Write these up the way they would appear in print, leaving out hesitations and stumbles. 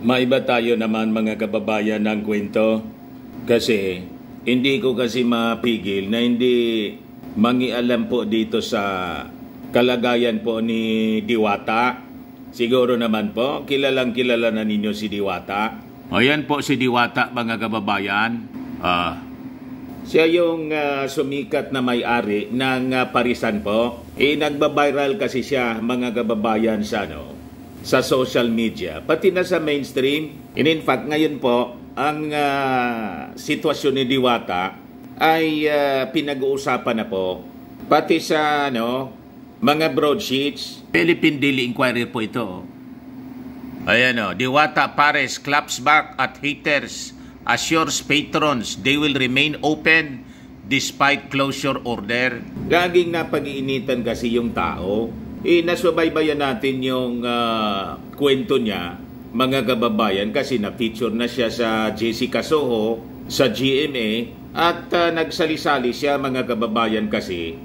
Maiba tayo naman mga kababayan ng kwento kasi hindi ko kasi mapigil na hindi mangialam po dito sa kalagayan po ni Diwata. Siguro naman po, kilalang kilala na ninyo si Diwata. O yan po si Diwata mga kababayan. Siya yung sumikat na may-ari ng Parisan po. Nagba-viral kasi siya mga kababayan sa social media, pati na sa mainstream. And in fact, ngayon po, ang sitwasyon ni Diwata ay pinag-uusapan na po. Pati sa mga broadsheets. Philippine Daily Inquirer po ito. Ayan Diwata Pares claps back at haters, assures patrons they will remain open despite closure order. Laging napag-iinitan kasi yung tao. Nasubaybayan natin yung kwento niya, mga kababayan, kasi na-feature na siya sa Jessica Soho, sa GMA, at nagsali-sali siya, mga kababayan, kasi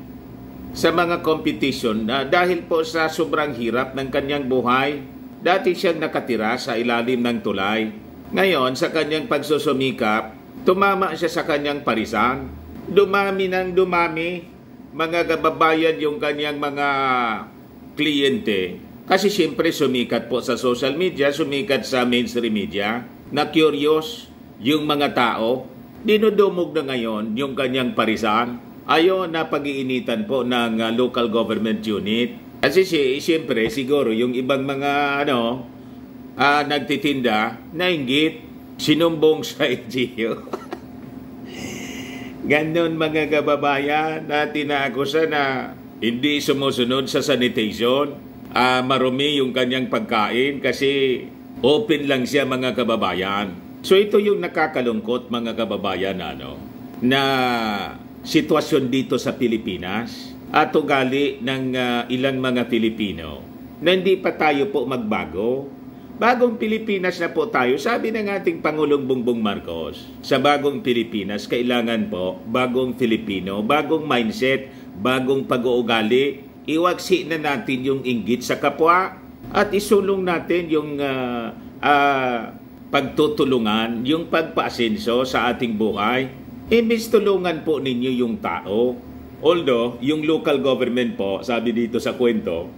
sa mga competition dahil po sa sobrang hirap ng kanyang buhay. Dati siyang nakatira sa ilalim ng tulay. Ngayon, sa kanyang pagsusumikap, tumama siya sa kanyang parisan. Dumami ng dumami, mga kababayan, yung kanyang mga kliyente. Kasi siyempre sumikat po sa social media, sumikat sa mainstream media, na curious yung mga tao. Dinudumog na ngayon yung kanyang parisan. Ayaw na pag-iinitan po ng local government unit. Kasi siyempre siguro yung ibang mga nagtitinda, nainggit, sinumbong sa LGU. Ganon mga kababayan, na tinaakusan na hindi sumusunod sa sanitation, marumi yung kanyang pagkain kasi open lang siya mga kababayan. So ito yung nakakalungkot mga kababayan na sitwasyon dito sa Pilipinas at ugali ng ilang mga Pilipino na hindi pa tayo po magbago. Bagong Pilipinas na po tayo. Sabi ng ating Pangulong Bongbong Marcos, sa bagong Pilipinas, kailangan po bagong Filipino, bagong mindset, bagong pag-uugali. Iwaksi na natin yung inggit sa kapwa at isulong natin yung pagtutulungan, yung pagpaasenso sa ating buhay. Imbis tulungan po ninyo yung tao. Although, yung local government po, sabi dito sa kwento,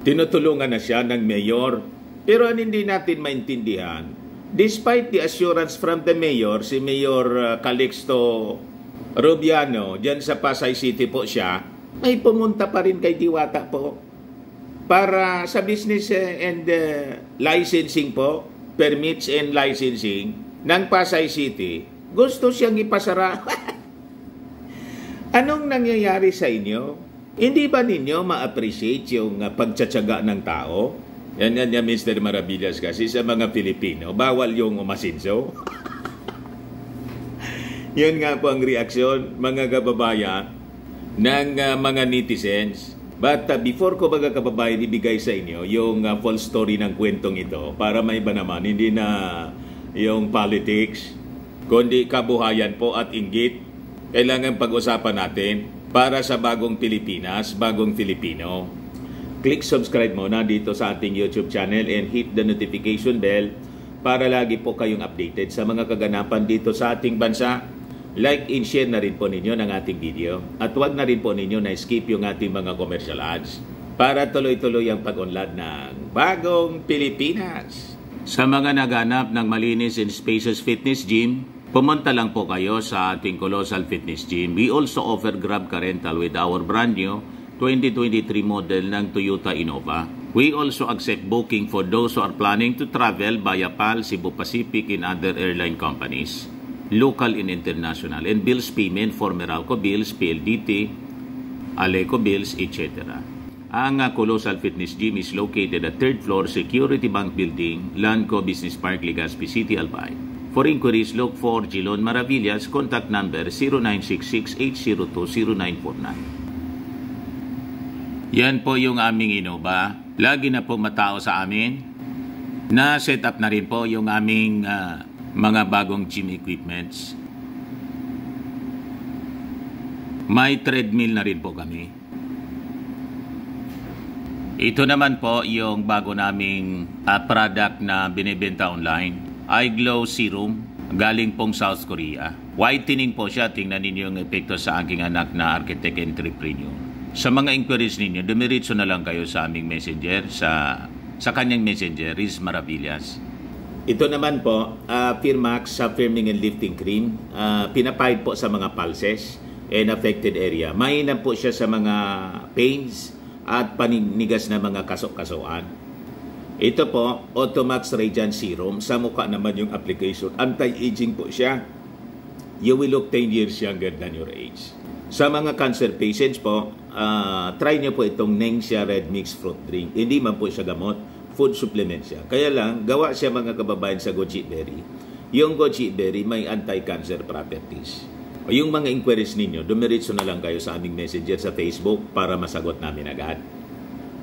tinutulungan na siya ng mayor. Pero hindi natin maintindihan, despite the assurance from the mayor, si Mayor Calixto Rubiano, dyan sa Pasay City po siya, ay pumunta pa rin kay Diwata po para sa business and licensing po, permits and licensing ng Pasay City. Gusto siyang ipasara. Anong nangyayari sa inyo? Hindi ba ninyo ma-appreciate yung pagtsatsaga ng tao? Yan Mr. Maravillas, kasi sa mga Pilipino, bawal yung umasinso. Yun nga po ang reaksyon, mga kababayan, ng mga netizens. But before ko mga kababayan ibigay sa inyo yung full story ng kwentong ito, para may iba naman, hindi na yung politics, kundi kabuhayan po at inggit, kailangan pag-usapan natin para sa bagong Pilipinas, bagong Filipino. Click subscribe muna dito sa ating YouTube channel and hit the notification bell para lagi po kayong updated sa mga kaganapan dito sa ating bansa. Like and share na rin po ninyo ng ating video at huwag na rin po ninyo na skip yung ating mga commercial ads para tuloy-tuloy ang pag-unlad ng bagong Pilipinas. Sa mga naganap ng malinis and spacious fitness gym, pumunta lang po kayo sa ating Colossal Fitness Gym. We also offer Grab Car Rental with our brand new 2023 model ng Toyota Innova. We also accept booking for those who are planning to travel via PAL, Cebu Pacific, and other airline companies, local and international, and bills payment for Meralco Bills, PLDT, Aleco Bills, etc. Ang Colossal Fitness Gym is located at 3rd floor Security Bank Building, Lanco Business Park, Legazpi City, Albay. For inquiries, look for Gilon Maravillas. Contact number 0966-802-0949. Yan po yung aming Innova. Lagi na po matao sa amin. Na-set up na rin po yung aming mga bagong gym equipments. May treadmill na rin po kami. Ito naman po yung bago naming product na binibenta online. iGlow Serum, galing pong South Korea. Whitening po siya. Tingnan ninyo yung epekto sa aking anak na architect entrepreneur. Sa mga inquiries ninyo, dumiritso na lang kayo sa aming messenger, sa kanyang messenger, Riz Maravillas. Ito naman po, Firmax Firming and Lifting Cream. Pinapahid po sa mga pulses and affected area. Mainam po siya sa mga pains at paninigas na mga kasok-kasoan. Ito po, Automax Radiant Serum. Sa mukha naman yung application. Anti-aging po siya. You will look 10 years younger than your age. Sa mga cancer patients po, try nyo po itong Nengxia Red Mix Fruit Drink. Hindi man po siya gamot, food supplement siya. Kaya lang, gawa siya mga kababayan sa goji berry. Yung goji berry may anti-cancer properties. O yung mga inquiries ninyo, dumiritso na lang kayo sa aming messenger sa Facebook para masagot namin agad.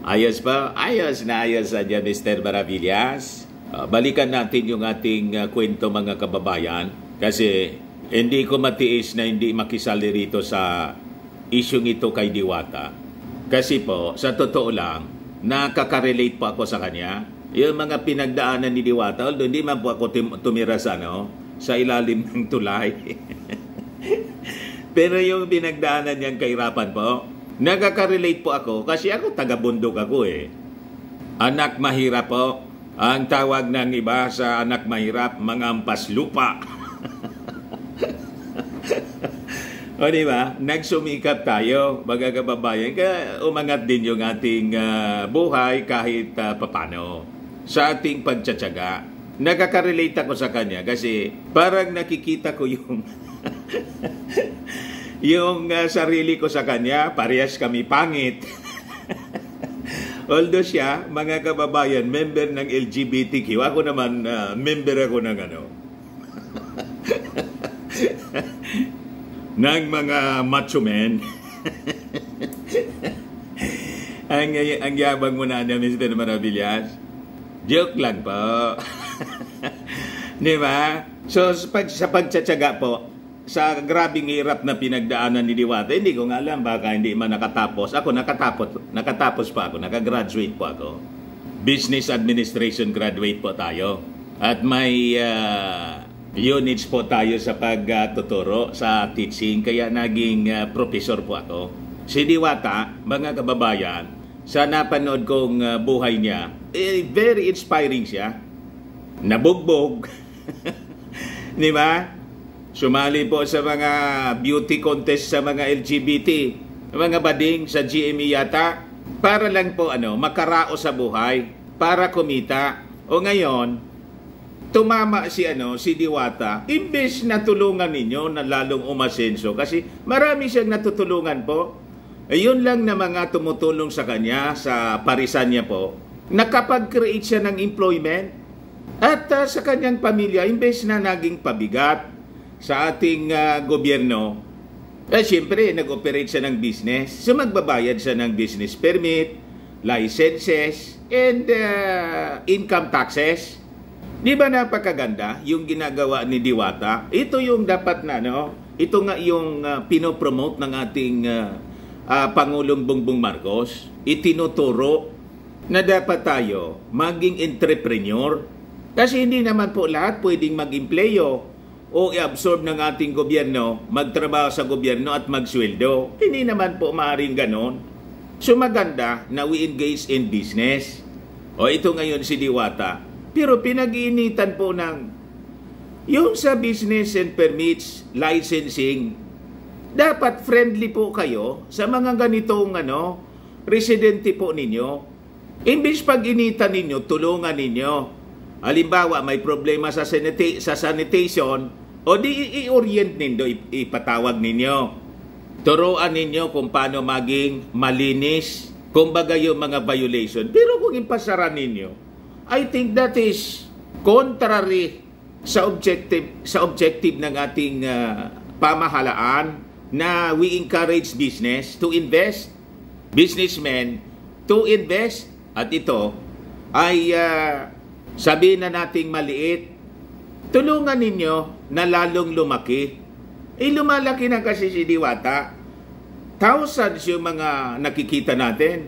Ayos pa? Ayos na ayos sa dyan, Mr. Maravillas. Balikan natin yung ating kwento, mga kababayan. Kasi hindi ko matiis na hindi makisali rito sa isyong ito kay Diwata. Kasi po, sa totoo lang, nakaka-relate po ako sa kanya. Yung mga pinagdaanan ni Diwata, although hindi man po ako tumira sa ilalim ng tulay. Pero yung pinagdaanan niyang kahirapan po, nakaka-relate po ako kasi ako taga-bundok ako eh. Anak mahirap po. Ang tawag ng iba sa anak mahirap, mga ampas lupa. O diba? Nagsumikap tayo, mga kababayan. Kaya umangat din yung ating buhay kahit papano. Sa ating pagtsatsaga. Nakaka-relate ako sa kanya kasi parang nakikita ko yung yung sarili ko sa kanya, parehas kami pangit. Although siya, mga kababayan, member ng LGBTQ, ako naman, member ako ng ng mga macho men. ang yabang mo na Mr. Maravillas. Joke lang po. Di ba? So, sa pagtsatsaga po, sa grabing hirap na pinagdaanan ni Diwata, hindi ko nga alam, baka hindi man nakatapos. Ako, nakatapos pa ako, nakagraduate po ako. Business Administration graduate po tayo. At may units po tayo sa pagtuturo sa teaching, kaya naging professor po ako. Si Diwata, mga kababayan, sa napanood kong buhay niya, very inspiring siya. Nabugbog. Di ba? Sumali po sa mga beauty contest sa mga LGBT, mga bading sa GME yata, para lang po makarao sa buhay, para kumita. O ngayon, tumama si Diwata, imbes na tulungan ninyo na lalong umasenso, kasi marami siyang natutulungan po. Ayun lang na mga tumutulong sa kanya, sa parisan niya po, nakapag-create siya ng employment. At sa kanyang pamilya, imbes na naging pabigat sa ating gobyerno, siyempre, nag-operate siya ng business. So, magbabayad siya ng business permit, licenses, and income taxes. Di ba napakaganda yung ginagawa ni Diwata? Ito yung dapat na, ito nga yung pinopromote ng ating Pangulong Bongbong Marcos. Itinuturo na dapat tayo maging entrepreneur. Kasi hindi naman po lahat pwedeng mag-empleyo o i-absorb ng ating gobyerno, magtrabaho sa gobyerno at magsweldo. Hindi naman po maaaring ganon. So maganda na we engage in business. O ito ngayon si Diwata. Pero pinag-iinitan po ng yung sa business and permits, licensing, dapat friendly po kayo sa mga ganitong residente po ninyo. Imbis pag-initan ninyo, tulungan ninyo. Halimbawa, may problema sa sanitation, o di i-orient ninyo, ipatawag ninyo. Turuan ninyo kung paano maging malinis, kumbaga yung mga violation. Pero kung ipasaran ninyo, I think that is contrary sa objective ng ating pamahalaan na we encourage business to invest, businessmen to invest. At ito ay sabihin na nating maliit, tulungan ninyo na lalong lumaki. Lumalaki na kasi si Diwata. Thousands yung mga nakikita natin.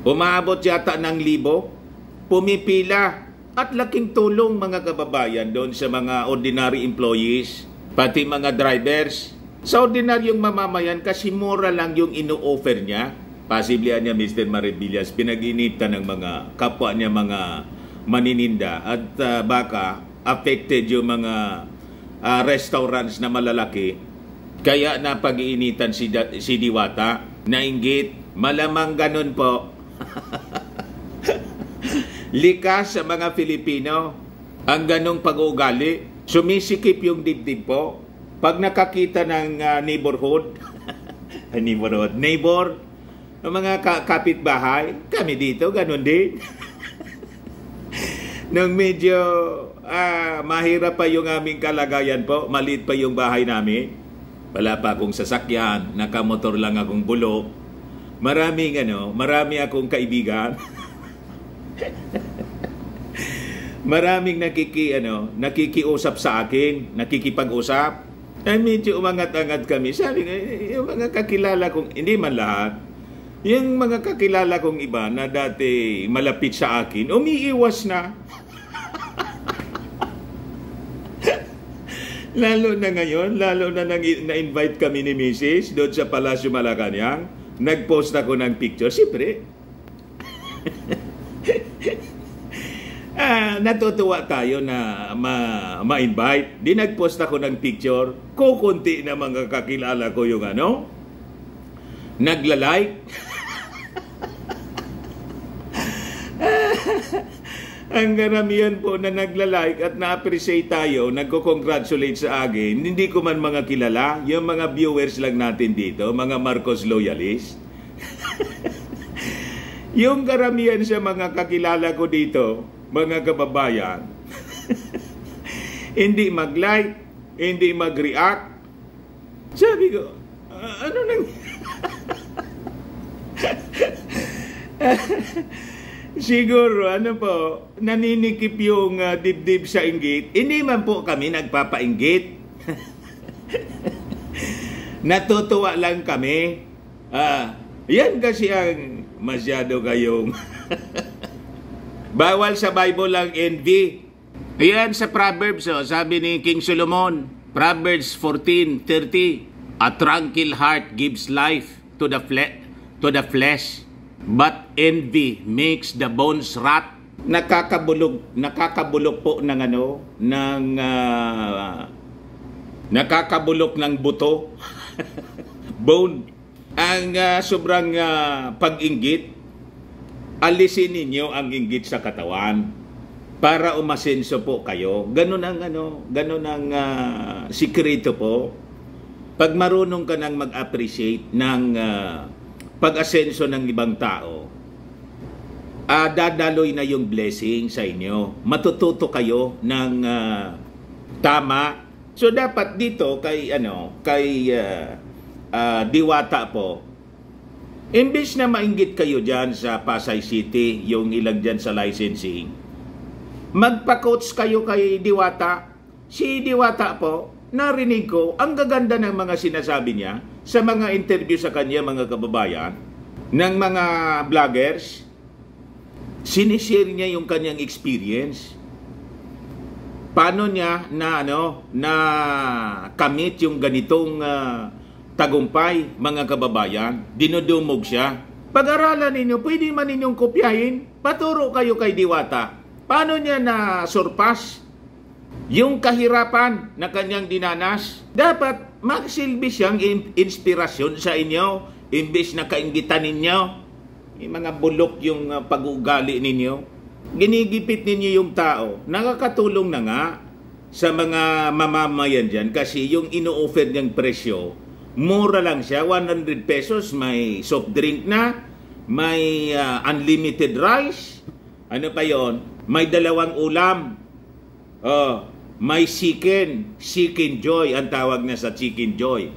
Umaabot yata ng 1,000. Pumipila. At laking tulong mga kababayan doon sa mga ordinary employees, pati mga drivers. Sa ordinaryong mamamayan kasi mura lang yung ino-offer niya. Possibly niya Mr. Maribillas, pinag-initan ng mga kapwa niya mga manininda at baka affected yung mga restaurants na malalaki. Kaya napag-iinitan si Diwata, nainggit, malamang ganun po. Likas sa mga Filipino ang ganong pag-uugali. Sumisikip yung dibdib po. Pag nakakita ng neighbor, ng mga kapitbahay, kami dito, ganon din. Nung medyo mahirap pa yung aming kalagayan po, maliit pa yung bahay namin, wala pa akong sasakyan, nakamotor lang akong bulok, marami akong kaibigan. Maraming nakikiusap sa akin, nakikipag-usap. Ay medyo umangat-angat kami. Sabi nga, yung mga kakilala kong, hindi man lahat, yung mga kakilala kong iba na dati malapit sa akin, umiiwas na. Lalo na ngayon, lalo na na-invite kami ni Mrs. doon sa Palasyo Malacanang, nag-post ako ng picture. Siyempre, natutuwa tayo na ma-invite. Di nag-post ako ng picture. Kukunti na mga kakilala ko yung nagla-like. Ang karamihan po na nagla-like at na-appreciate tayo, nagko-congratulate sa akin, hindi ko man mga kilala, yung mga viewers lang natin dito, mga Marcos loyalists. Yung karamihan sa mga kakilala ko dito, mga kababayan, hindi mag-like, hindi mag-react. Sabi ko, ano nang... Siguro, naninikip yung dibdib sa inggit. Hindi man po kami nagpapainggit. Natutuwa lang kami. Yan kasi ang masyado kayong... Bawal sa Bible lang envy. Ayan sa Proverbs, sabi ni King Solomon, Proverbs 14:30, a tranquil heart gives life to the flesh, but envy makes the bones rot. Nakakabulok po ng nakakabulok ng buto. Bone. Ang sobrang pag-inggit, alisin ninyo ang inggit sa katawan para umasenso po kayo. Ganun ang sikreto po. Pag marunong ka nang mag-appreciate ng pag-asenso ng ibang tao, dadaloy na yung blessing sa inyo. Matututo kayo ng tama. So dapat dito kay Diwata po, imbes na mainggit kayo dyan sa Pasay City, yung ilang dyan sa licensing, magpa-coach kayo kay Diwata. Si Diwata po, narinig ko, ang gaganda ng mga sinasabi niya sa mga interview sa kanya, mga kababayan, ng mga vloggers. Sinishare niya yung kanyang experience. Paano niya na kamit yung ganitong tagumpay, mga kababayan. Dinudumog siya. Pag-aralan ninyo, pwede man ninyong kopyahin. Paturo kayo kay Diwata. Paano niya na surpass yung kahirapan na kanyang dinanas? Dapat magsilbi siyang inspirasyon sa inyo, imbes na kainggitan ninyo. Yung mga bulok yung pag-ugali ninyo. Ginigipit ninyo yung tao. Nakakatulong na nga sa mga mamamayan dyan kasi yung ino-offer niyang presyo, mura lang siya, 100 pesos, may soft drink na, may unlimited rice, ano pa yon, may 2 ulam, may chicken joy, ang tawag na sa chicken joy.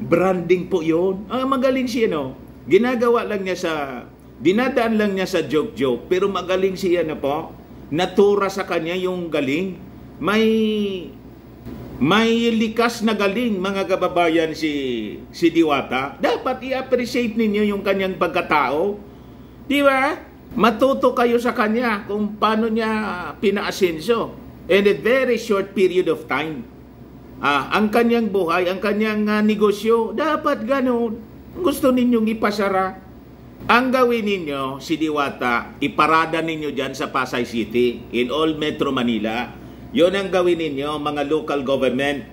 Branding po yon. Magaling siya, ginagawa lang niya dinadaan lang niya sa joke, pero magaling siya po, natura sa kanya yung galing, May likas na galing, mga kababayan, si Diwata. Dapat i-appreciate ninyo yung kanyang pagkatao. Di ba? Matuto kayo sa kanya kung paano niya pinaasenso. In a very short period of time. Ang kanyang buhay, ang kanyang negosyo, dapat ganun. Gusto ninyong ipasara. Ang gawin ninyo, si Diwata, iparada ninyo dyan sa Pasay City, in all Metro Manila. Yun ang gawin ninyo, mga local government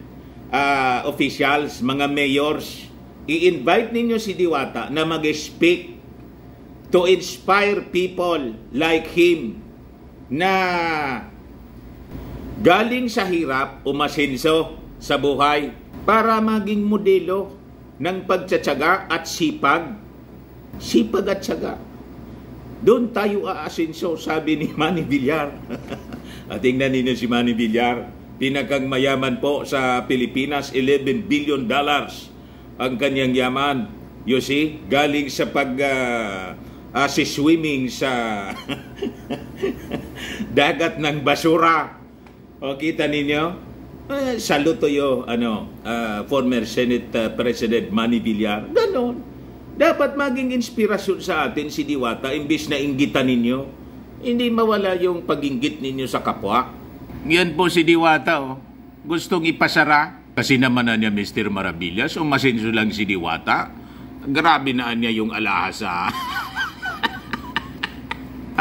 officials, mga mayors. I-invite ninyo si Diwata na mag-speak to inspire people like him na galing sa hirap, umasenso sa buhay para maging modelo ng pagtsatsaga at sipag. Sipag at tsaga. Doon tayo aasenso, sabi ni Manny Villar. At tingnan ninyo si Manny Villar, pinakang mayaman po sa Pilipinas, $11 billion ang kanyang yaman. You see, galing sa swimming sa dagat ng basura. O kita ninyo? Saluto yo, former Senate President Manny Villar. Ganon. Dapat maging inspirasyon sa atin si Diwata, imbis na inggitan ninyo. Hindi mawala yung pag-inggit ninyo sa kapwa. Yan po si Diwata, oh. Gustong ipasara. Kasi naman na niya Mr. Maravillas, o masinso lang si Diwata. Grabe na niya yung alahas,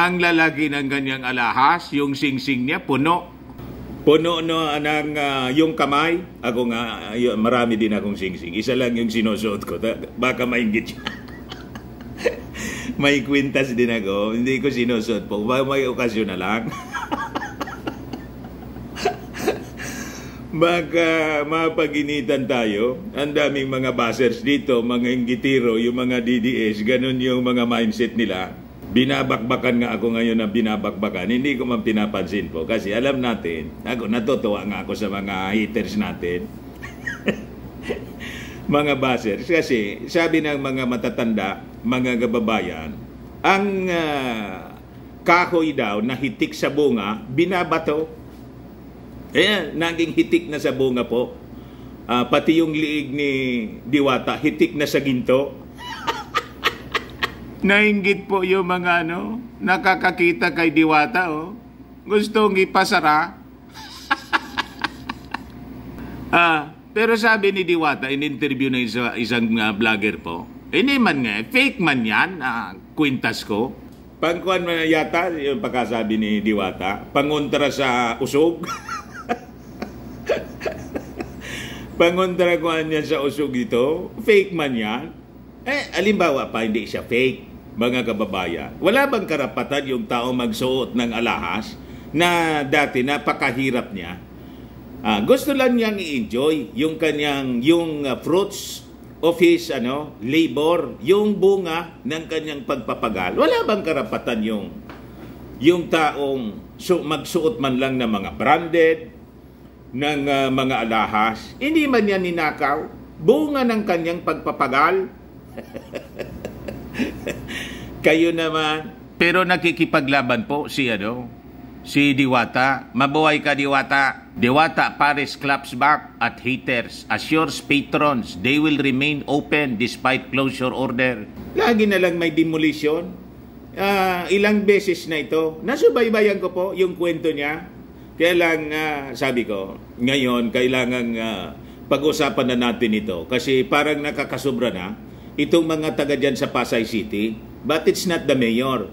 Ang lalaki ng ganyang alahas, yung sing-sing niya, puno. Puno yung kamay. Ako nga, marami din akong sing-sing. Isa lang yung sinusuot ko. Baka mainggit siya. May kwintas din ako. Hindi ko sinusuot po. May okasyon na lang. Baka mapaginitan tayo. Ang daming mga buzzers dito, mga inggitiro, yung mga DDS. Ganun yung mga mindset nila. Binabakbakan nga ako ngayon ng binabakbakan. Hindi ko man pinapansin po. Kasi alam natin, natutuwa nga ako sa mga haters natin. Mga buzzers. Kasi sabi ng mga matatanda, mga kababayan, ang kahoy daw na hitik sa bunga, binabato. Ayan, naging hitik na sa bunga po. Pati yung liig ni Diwata, hitik na sa ginto. Nainggit po yung mga nakakakita kay Diwata, oh. Gustong ipasara. Pero sabi ni Diwata, in interview na isang vlogger po, hindi man nga, fake man yan, kwintas ko. Pangkuhan man yata, yung pagkasabi ni Diwata, pangontra sa usog. Pangontra ko niya sa usog ito, fake man yan. Alimbawa pa, hindi siya fake. Mga kababayan, wala bang karapatan yung tao magsuot ng alahas na dati napakahirap niya? Gusto lang niyang i-enjoy yung kanyang fruits of his labor, yung bunga ng kanyang pagpapagal. Wala bang karapatan yung taong magsuot man lang ng mga branded ng mga alahas? Hindi man yan ninakaw, bunga ng kanyang pagpapagal. Kayo naman. Pero nakikipaglaban po si Diwata. Mabuhay ka, Diwata. Diwata Paris claps back at haters assures patrons they will remain open despite closure order. Lagi na lang may demolition. Ilang beses na ito. Nasubaybayan ko po yung kwento niya. Kaya lang, sabi ko, ngayon, kailangan pag-usapan na natin ito. Kasi parang nakakasubra na itong mga taga dyan sa Pasay City. But it's not the mayor.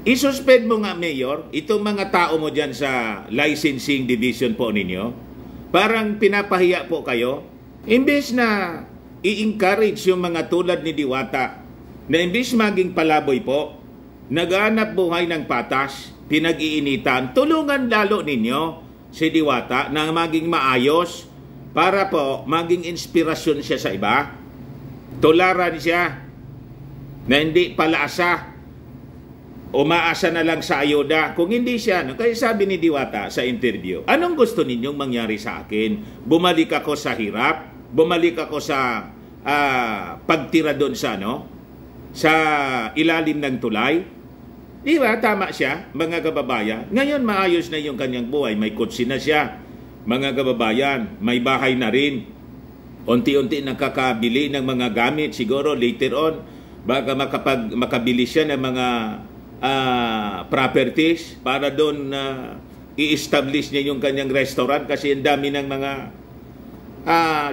I-suspend mo nga, mayor, itong mga tao mo dyan sa licensing division po ninyo. Parang pinapahiya po kayo. Imbes na i-encourage yung mga tulad ni Diwata, na imbes maging palaboy po, naghanap buhay ng patas, pinag-iinitan, tulungan lalo ninyo si Diwata na maging maayos para po maging inspirasyon siya sa iba. Tularan siya na hindi palaasa, umaasa na lang sa ayuda. Kung hindi siya, kaya sabi ni Diwata sa interview, anong gusto ninyong mangyari sa akin? Bumalik ako sa hirap? Bumalik ako sa pagtira doon sa ilalim ng tulay? Di ba? Tama siya, mga kababayan. Ngayon maayos na yung kanyang buhay. May kutsi na siya. mga kababayan, may bahay na rin. Unti-unti nakakabili ng mga gamit. Siguro later on, baka makabili siya ng mga properties para doon i-establish niya yung kanyang restaurant kasi ang dami ng mga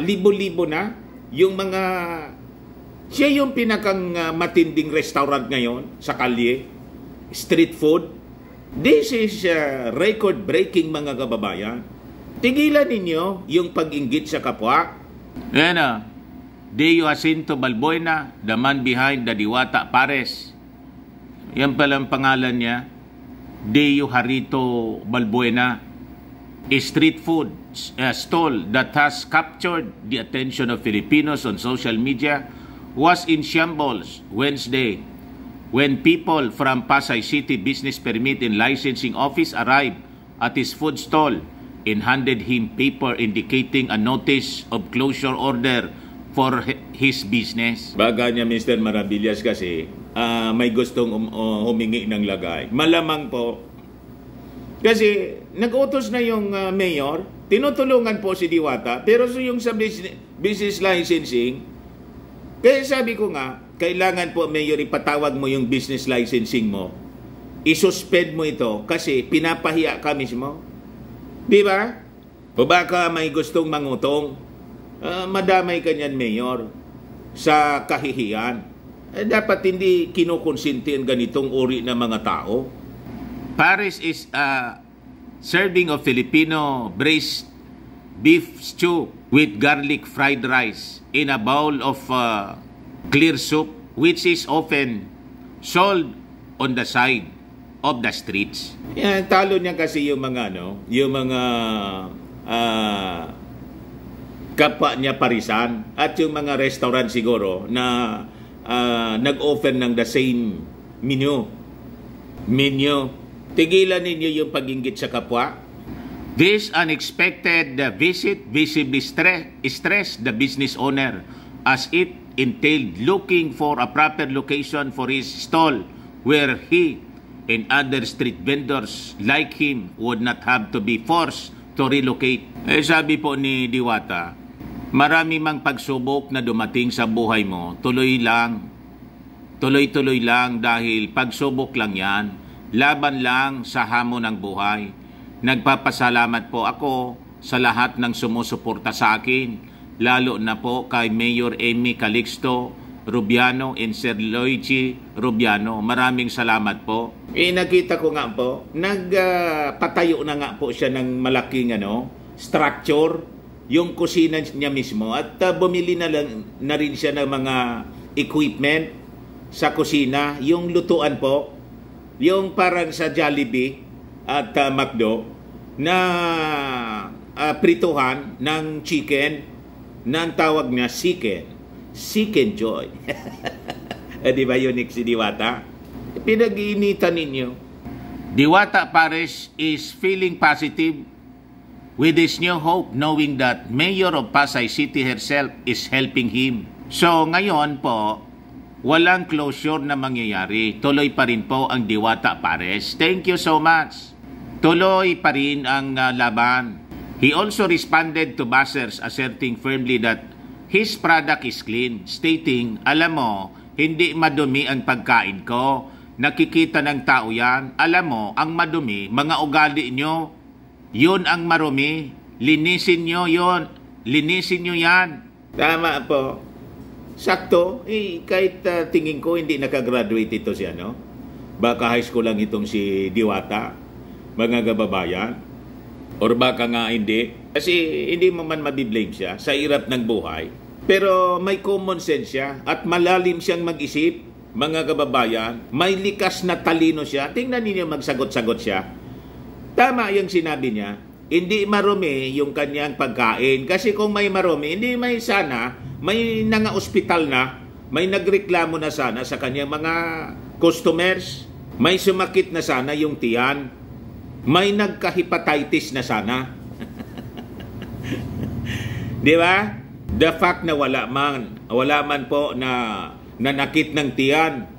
libo-libo na yung mga siya yung pinakang matinding restaurant ngayon sa kalye, street food. This is record-breaking mga kababayan. Tigilan ninyo yung pag-inggit sa kapwa. Yan Deo Jacinto Balbuena, the man behind the Diwata Pares. Yan palang pangalan niya, Deo Jarito Balbuena. A street food stall that has captured the attention of Filipinos on social media was in shambles Wednesday when people from Pasay City Business Permit and Licensing Office arrived at his food stall and handed him paper indicating a notice of closure order for his business. Baga niya Mr. Maravillas kasi may gustong humingi ng lagay. Malamang po kasi nag-utos na yung mayor, tinutulungan po si Diwata, pero yung sa business licensing, kaya sabi ko nga, kailangan po mayor ipatawag mo yung business licensing mo, isuspend mo ito kasi pinapahiya ka mismo. Di ba? O baka may gustong mangutong, madamay ka niyan mayor sa kahihiyan. Dapat hindi kinukonsinti ang ganitong uri ng mga tao. Paris is serving of Filipino braised beef stew with garlic fried rice in a bowl of clear soup which is often sold on the side of the streets. Yan, talo niya kasi yung mga yung mga kapwa niya parisan at yung mga restaurant siguro na nag-offer ng the same menu. Tigilan ninyo yung pag-inggit sa kapwa. This unexpected visit visibly stressed the business owner as it entailed looking for a proper location for his stall where he and other street vendors like him would not have to be forced to relocate. Sabi po ni Diwata, marami mang pagsubok na dumating sa buhay mo, tuloy lang dahil pagsubok lang yan. Laban lang sa hamon ng buhay. Nagpapasalamat po ako sa lahat ng sumusuporta sa akin, lalo na po kay Mayor Amy Calixto Rubiano and Sir Luigi Rubiano. Maraming salamat po. Nakita ko nga po, nagpatayo na nga po siya ng malaking structure, yung kusina niya mismo, at bumili na rin siya ng mga equipment sa kusina, yung lutuan po, yung parang sa Jollibee at McDo na prituhan ng chicken na ang tawag niya Chicken Joy. Di ba unique si Diwata? Pinag-iinitan ninyo. Diwata Pares is feeling positive with his new hope knowing that Mayor of Pasay City herself is helping him. So ngayon po, walang closure na mangyayari. Tuloy pa rin po ang Diwata Pares. Thank you so much. Tuloy pa rin ang laban. He also responded to buzzers asserting firmly that his product is clean, stating, alam mo, hindi madumi ang pagkain ko. Nakikita ng tao yan. Alam mo, ang madumi, mga ugali nyo, yun ang marumi. Linisin nyo yun. Linisin nyo yan. Tama po. Sakto, kahit tingin ko hindi nakagraduate ito siya, baka high school lang itong si Diwata, mga kababayan. Or baka nga hindi. Kasi hindi mo man mabiblame siya sa hirap ng buhay. Pero may common sense siya at malalim siyang mag-isip, mga kababayan. May likas na talino siya. Tingnan ninyo magsagot-sagot siya. Tama yung sinabi niya. Hindi marumi yung kanyang pagkain. Kasi kung may marumi, hindi may sana... May nanga-ospital na, may nagreklamo na sana sa kanyang mga customers, may sumakit na sana yung tiyan, may nagka-hepatitis na sana. Di ba? The fact na wala man po na nanakit ng tiyan,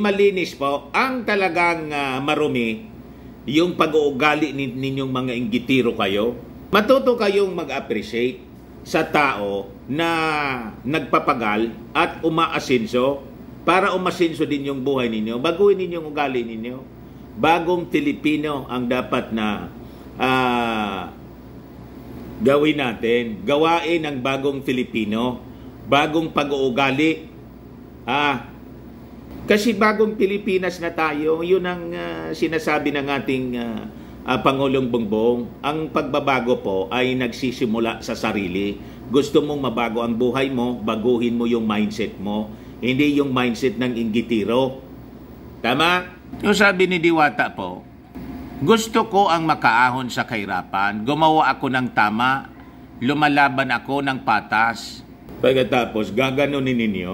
malinis po. Ang talagang marumi, yung pag-uugali ninyong mga inggitiro kayo, Matuto kayong mag-appreciate sa tao na nagpapagal at umaasenso para umasenso din yung buhay ninyo. Baguhin ninyo yung ugali ninyo. Bagong Pilipino ang dapat na gawin natin. Gawain ang bagong Pilipino. Bagong pag-uugali. Kasi bagong Pilipinas na tayo, yun ang sinasabi ng ating Pangulong Bongbong. Ang pagbabago po ay nagsisimula sa sarili. Gusto mong mabago ang buhay mo, baguhin mo yung mindset mo, hindi yung mindset ng inggitiro. Tama? Yung sabi ni Diwata po, gusto ko ang makaahon sa kahirapan, gumawa ako ng tama, lumalaban ako ng patas. Pagkatapos, gaganunin ninyo,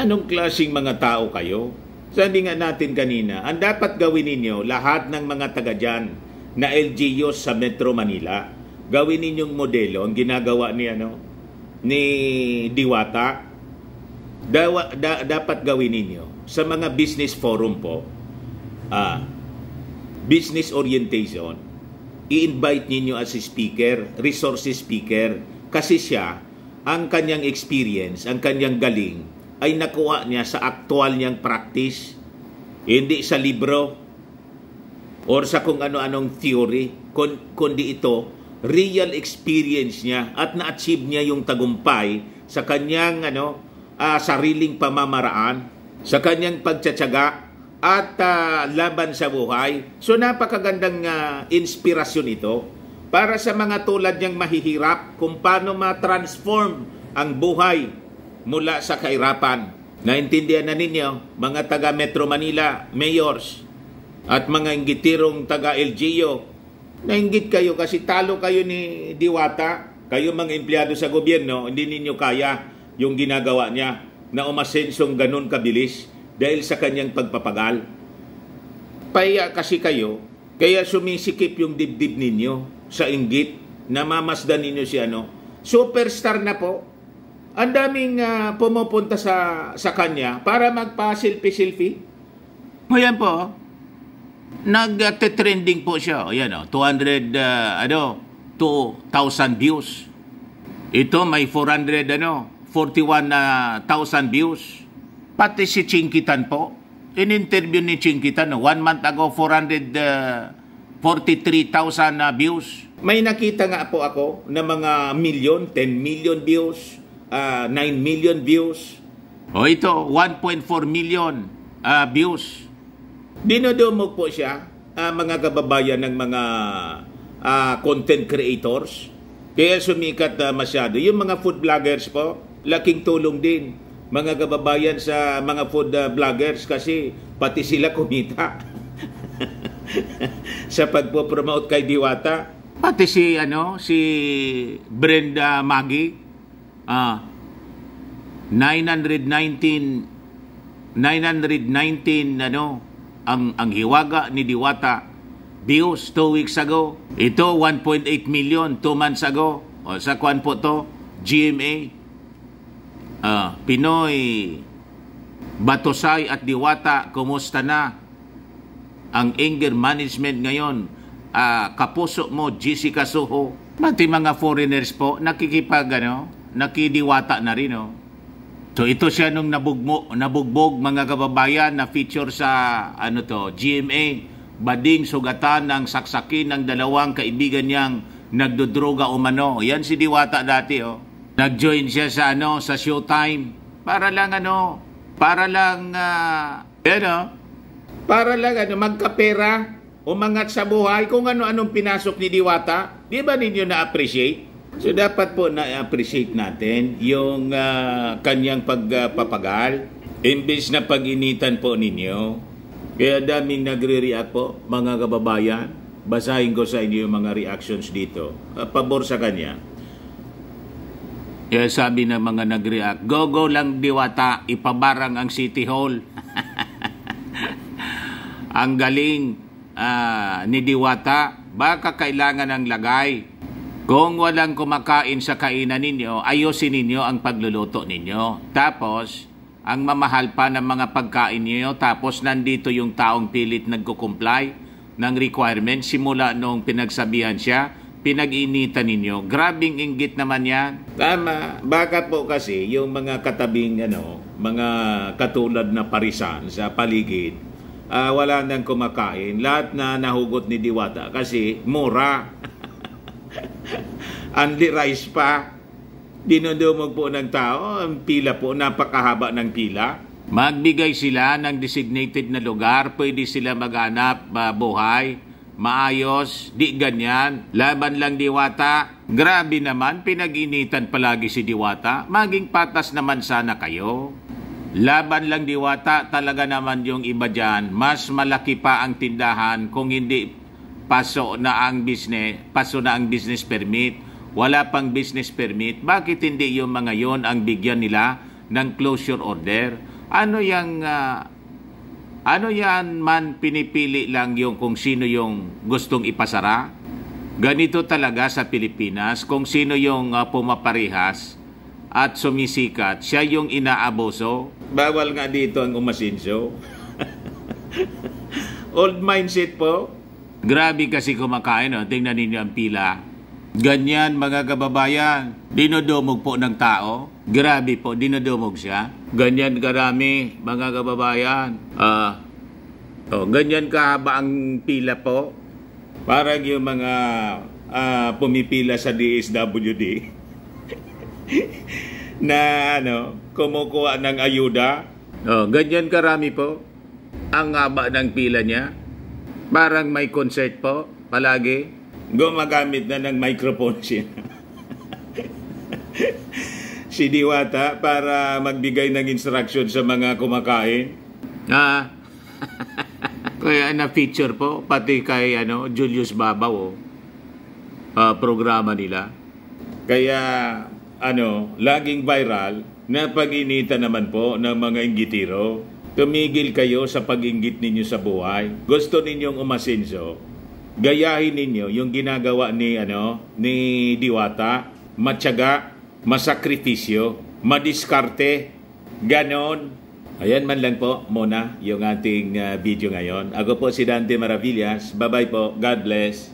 anong klaseng mga tao kayo? Sabi nga natin kanina, ang dapat gawin ninyo, lahat ng mga taga dyan na LGUs sa Metro Manila, gawin ninyong modelo, ang ginagawa ni Diwata, dapat gawin ninyo sa mga business forum po, business orientation, i-invite ninyo as speaker, resources speaker, kasi siya, ang kanyang experience, ang kanyang galing, ay nakuha niya sa aktual niyang practice, hindi sa libro or sa kung ano-anong theory, kundi ito, real experience niya at na-achieve niya yung tagumpay sa kanyang sariling pamamaraan, sa kanyang pagtsatsaga at laban sa buhay. So napakagandang inspirasyon ito para sa mga tulad niyang mahihirap kung paano ma-transform ang buhay mula sa kahirapan. Naintindihan na ninyo, mga taga Metro Manila, mayors, at mga inggitirong taga LGU, nainggit kayo kasi talo kayo ni Diwata, kayo mga empleyado sa gobyerno, hindi ninyo kaya yung ginagawa niya na umasensong ganun kabilis dahil sa kanyang pagpapagal. Paya kasi kayo, kaya sumisikip yung dibdib ninyo sa inggit, namamasdan ninyo si superstar na po. Ang daming pumupunta sa kanya para magpa-selfie-selfie. Ayan po. Nag-trending po siya. Ayan 200, 2,000 views. Ito may 41,000 views. Pati si Chinkitan po. In-interview ni Chinkitan, 1 month ago, 443,000 views. May nakita nga po ako na mga million, 10 million views. 9 million views. Ito, 1.4 million views. Dinodumog po siya, mga kababayan ng mga content creators. Kaya sumikat masyado. Yung mga food vloggers po, laking tulong din. Mga kababayan sa mga food vloggers kasi pati sila kumita sa pagpo-promote kay Diwata. Pati si Brenda Maggie, 919 ang hiwaga ni Diwata views 2 weeks ago. Ito 1.8 million 2 months ago. O sa kwan po to, GMA, Pinoy Batosay at Diwata, kumusta na ang anger management ngayon? Kapuso mo, Jessica Soho. Pati mga foreigners po nakidiwata na rin. So ito siya nung nabugbog mga kababayan na feature sa GMA, bading sugatan ng saksakin ng dalawang kaibigan niyang nagdodroga umano. Yan si Diwata dati Nag-join siya sa sa Showtime para lang magkapera, umangat sa buhay kung ano-anong pinasok ni Diwata. Di ba ninyo na-appreciate? So dapat po na-appreciate natin yung kanyang pagpapagal imbes na pag-initan po ninyo. Kaya daming nagre-react po mga kababayan. Basahin ko sa inyo yung mga reactions dito. Pabor sa kanya. Kaya sabi ng mga nag-react, go lang Diwata, ipabarang ang City Hall. Ang galing ni Diwata, baka kailangan ng lagay. Kung walang kumakain sa kainan ninyo, ayusin ninyo ang pagluluto ninyo. Tapos, ang mamahal pa ng mga pagkain ninyo, tapos nandito yung taong pilit nagko-comply ng requirement simula nung pinagsabihan siya pinag-initan ninyo. Grabing inggit naman yan. Tama. Baka po kasi yung mga katabing mga katulad na parisan sa paligid, wala nang kumakain. Lahat na nahugot ni Diwata kasi mura. Only rice pa. Dinudumog po ng tao. Ang pila po, napakahaba ng pila. Magbigay sila ng designated na lugar, pwede sila maghanap buhay, maayos, di ganyan, laban lang Diwata. Grabe naman, pinag-initan palagi si Diwata, maging patas naman sana kayo. Laban lang Diwata, talaga naman yung iba dyan, mas malaki pa ang tindahan kung hindi paso na ang business permit, wala pang business permit, bakit hindi yung mga yon ang bigyan nila ng closure order? Ano yan man pinipili lang yung kung sino yung gustong ipasara? Ganito talaga sa Pilipinas, kung sino yung pumaparihas at sumisikat, siya yung inaaboso. Bawal nga dito ang umasinso. Old mindset po. Grabe kasi kumakain, tingnan ninyo ang pila. Ganyan mga kababayan, dinudumog po ng tao. Grabe po, dinudumog siya. Ganyan karami mga kababayan. Ganyan kahaba ang pila po. Parang yung mga pumipila sa DSWD na kumukuha ng ayuda. Ganyan karami po. Ang haba ng pila niya. Parang may concert po palagi. Gumagamit na ng microphone siya. Si Diwata para magbigay ng instruction sa mga kumakain. Kaya na-feature po, pati kay Julius Babaw, programa nila. Kaya, laging viral, na pag-initan naman po ng mga inggitiro. Tumigil kayo sa pag-inggit ninyo sa buhay. Gusto ninyong umasenso, gayahin ninyo yung ginagawa ni Diwata, matyaga, masakripisyo, madiskarte, ganon. Ayan man lang po muna yung ating video ngayon. Ako po si Dante Maravillas. Bye-bye po. God bless.